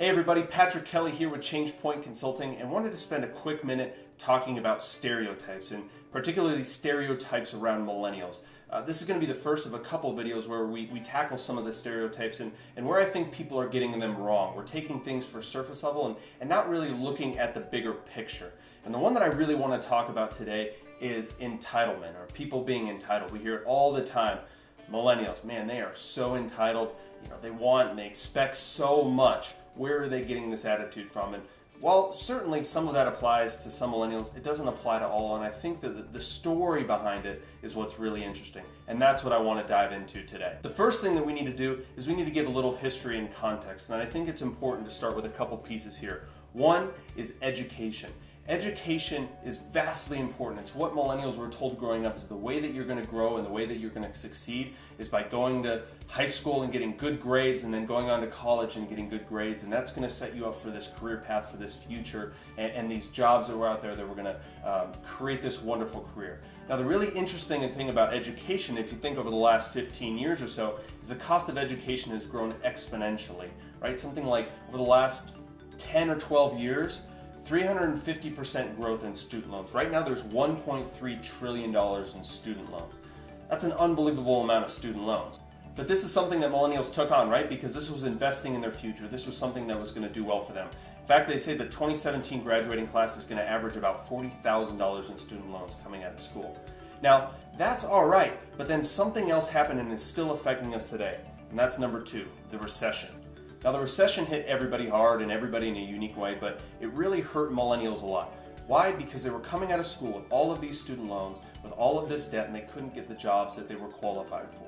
Hey everybody, Patrick Kelly here with Change Point Consulting, and wanted to spend a quick minute talking about stereotypes, and particularly stereotypes around millennials. This is going to be the first of a couple videos where we tackle some of the stereotypes and where I think people are getting them wrong. We're taking things for surface level and not really looking at the bigger picture. And the one that I really want to talk about today is entitlement, or people being entitled. We hear it all the time. Millennials, man, they are so entitled. They want and they expect so much. Where are they getting this attitude from? And while certainly some of that applies to some millennials, it doesn't apply to all, and I think that the story behind it is what's really interesting, and that's what I want to dive into today. The first thing that we need to do is we need to give a little history and context, and I think it's important to start with a couple pieces here. One is education. Education is vastly important. It's what millennials were told growing up is the way that you're going to grow and the way that you're going to succeed is by going to high school and getting good grades and then going on to college and getting good grades, and that's going to set you up for this career path, for this future, and these jobs that were out there that were going to create this wonderful career. Now, the really interesting thing about education, if you think over the last 15 years or so, is the cost of education has grown exponentially, right? Something like over the last 10 or 12 years, 350% growth in student loans. Right now there's $1.3 trillion in student loans. That's an unbelievable amount of student loans. But this is something that millennials took on, right? Because this was investing in their future. This was something that was going to do well for them. In fact, they say the 2017 graduating class is going to average about $40,000 in student loans coming out of school. Now, that's all right, but then something else happened and is still affecting us today. And that's number two, the recession. Now, the recession hit everybody hard and everybody in a unique way, but it really hurt millennials a lot. Why? Because they were coming out of school with all of these student loans, with all of this debt, and they couldn't get the jobs that they were qualified for.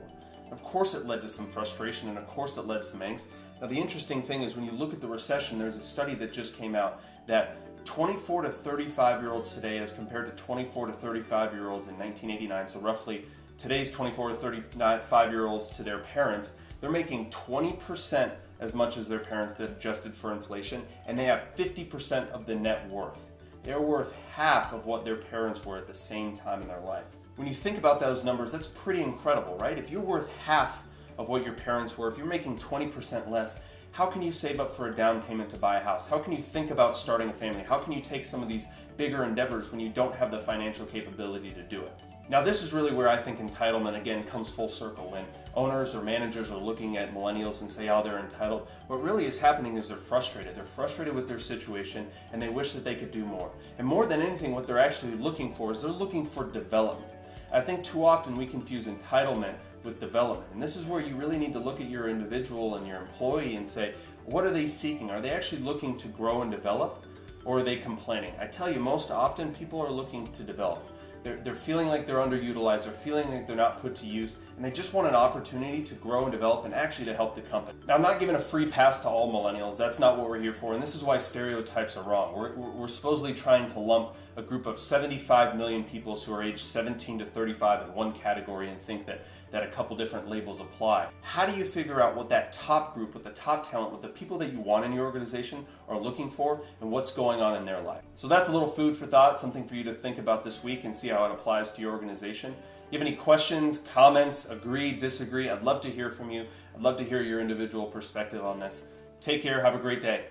Of course it led to some frustration, and of course it led to some angst. Now, the interesting thing is when you look at the recession, there's a study that just came out that 24 to 35-year-olds today as compared to 24 to 35-year-olds in 1989, so roughly today's 24 to 35-year-olds to their parents, they're making 20% as much as their parents did adjusted for inflation, and they have 50% of the net worth. They're worth half of what their parents were at the same time in their life. When you think about those numbers, that's pretty incredible, right? If you're worth half of what your parents were, if you're making 20% less, how can you save up for a down payment to buy a house? How can you think about starting a family? How can you take some of these bigger endeavors when you don't have the financial capability to do it? Now, this is really where I think entitlement, again, comes full circle. When owners or managers are looking at millennials and say, oh, they're entitled, what really is happening is they're frustrated. They're frustrated with their situation, and they wish that they could do more. And more than anything, what they're actually looking for is they're looking for development. I think too often we confuse entitlement with development. And this is where you really need to look at your individual and your employee and say, what are they seeking? Are they actually looking to grow and develop, or are they complaining? I tell you, most often people are looking to develop. They're feeling like they're underutilized, they're feeling like they're not put to use, and they just want an opportunity to grow and develop and actually to help the company. Now, I'm not giving a free pass to all millennials. That's not what we're here for, and this is why stereotypes are wrong. We're supposedly trying to lump a group of 75 million people who are aged 17 to 35 in one category and think that a couple different labels apply. How do you figure out what that top group, what the top talent, what the people that you want in your organization are looking for, and what's going on in their life? So that's a little food for thought, something for you to think about this week and see how it applies to your organization. You have any questions, comments, agree, disagree? I'd love to hear from you. I'd love to hear your individual perspective on this. Take care. Have a great day.